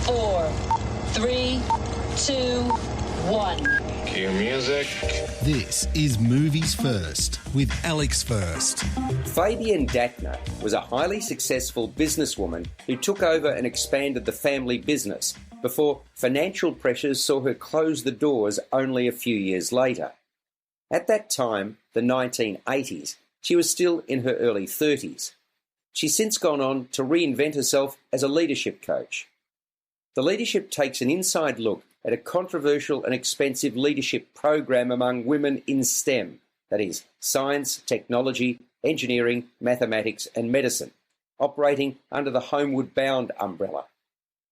4, 3, 2, 1. Cue music. This is Movies First with Alex First. Fabian Dattner was a highly successful businesswoman who took over and expanded the family business before financial pressures saw her close the doors only a few years later. At that time, the 1980s, she was still in her early 30s. She's since gone on to reinvent herself as a leadership coach. The Leadership takes an inside look at a controversial and expensive leadership program among women in STEM, that is, science, technology, engineering, mathematics and medicine, operating under the Homeward Bound umbrella.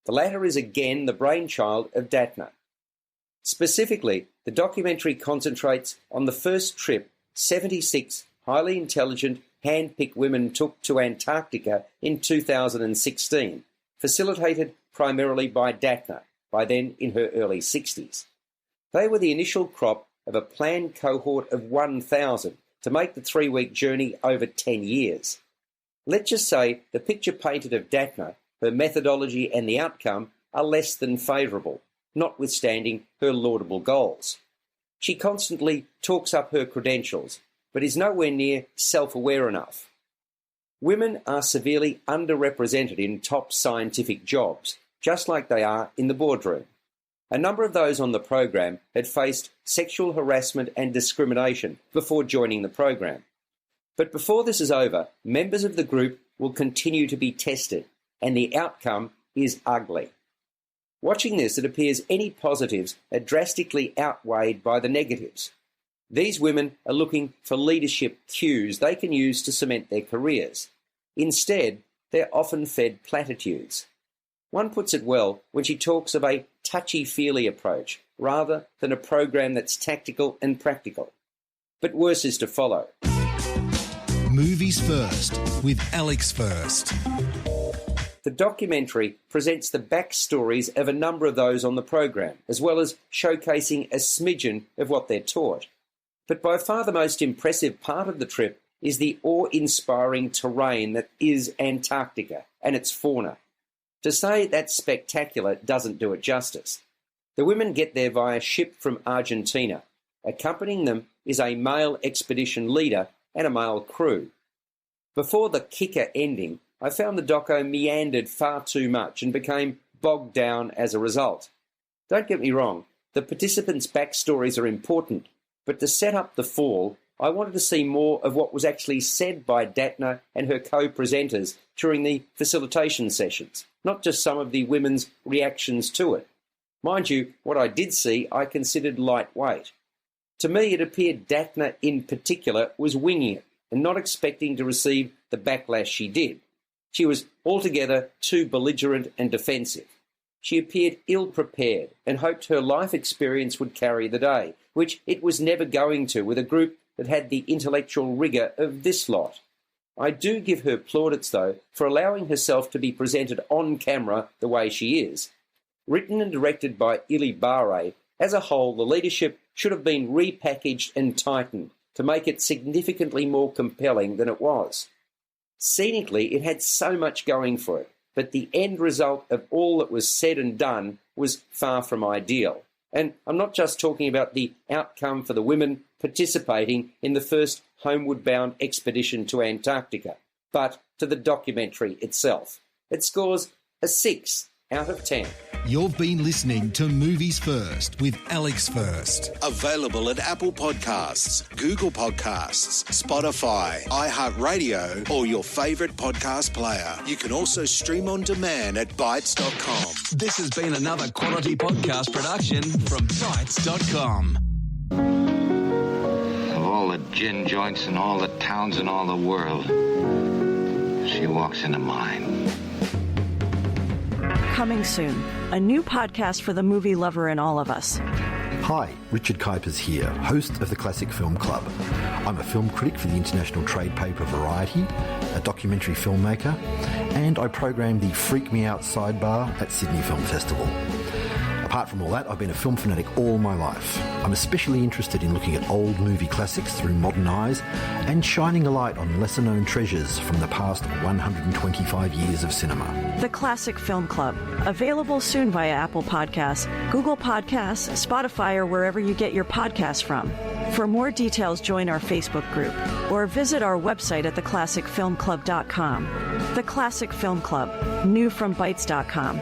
The latter is again the brainchild of Dattner. Specifically, the documentary concentrates on the first trip 76 highly intelligent, hand-picked women took to Antarctica in 2016, facilitated primarily by Dattner, by then in her early 60s. They were the initial crop of a planned cohort of 1,000 to make the 3-week journey over 10 years. Let's just say the picture painted of Dattner, her methodology and the outcome are less than favourable, notwithstanding her laudable goals. She constantly talks up her credentials, but is nowhere near self-aware enough. Women are severely underrepresented in top scientific jobs, just like they are in the boardroom. A number of those on the program had faced sexual harassment and discrimination before joining the program. But before this is over, members of the group will continue to be tested, and the outcome is ugly. Watching this, it appears any positives are drastically outweighed by the negatives. These women are looking for leadership cues they can use to cement their careers. Instead, they're often fed platitudes. One puts it well when she talks of a touchy-feely approach rather than a program that's tactical and practical. But worse is to follow. Movies First with Alex First. The documentary presents the backstories of a number of those on the program, as well as showcasing a smidgen of what they're taught. But by far the most impressive part of the trip is the awe-inspiring terrain that is Antarctica and its fauna. To say that's spectacular doesn't do it justice. The women get there via ship from Argentina. Accompanying them is a male expedition leader and a male crew. Before the kicker ending, I found the doco meandered far too much and became bogged down as a result. Don't get me wrong, the participants' backstories are important, but to set up the fall, I wanted to see more of what was actually said by Dattner and her co-presenters during the facilitation sessions, not just some of the women's reactions to it. Mind you, what I did see I considered lightweight. To me, it appeared Dattner in particular was winging it and not expecting to receive the backlash she did. She was altogether too belligerent and defensive. She appeared ill-prepared and hoped her life experience would carry the day, which it was never going to with a group that had the intellectual rigour of this lot. I do give her plaudits, though, for allowing herself to be presented on camera the way she is. Written and directed by Ili Baré, as a whole, the leadership should have been repackaged and tightened to make it significantly more compelling than it was. Scenically, it had so much going for it, but the end result of all that was said and done was far from ideal. And I'm not just talking about the outcome for the women participating in the first homeward bound expedition to Antarctica, but to the documentary itself. It scores a 6 out of 10. You've been listening to Movies First with Alex First. Available at Apple Podcasts, Google Podcasts, Spotify, iHeartRadio, or your favourite podcast player. You can also stream on demand at Bytes.com. This has been another quality podcast production from Bytes.com. Of all the gin joints in all the towns in all the world, she walks into mine. Coming soon, a new podcast for the movie lover in all of us. Hi, Richard Kuipers here, host of the Classic Film Club. I'm a film critic for the international trade paper Variety, a documentary filmmaker, and I program the Freak Me Out sidebar at Sydney Film Festival. Apart from all that, I've been a film fanatic all my life. I'm especially interested in looking at old movie classics through modern eyes and shining a light on lesser-known treasures from the past 125 years of cinema. The Classic Film Club. Available soon via Apple Podcasts, Google Podcasts, Spotify, or wherever you get your podcasts from. For more details, join our Facebook group or visit our website at theclassicfilmclub.com. The Classic Film Club, new from Bytes.com.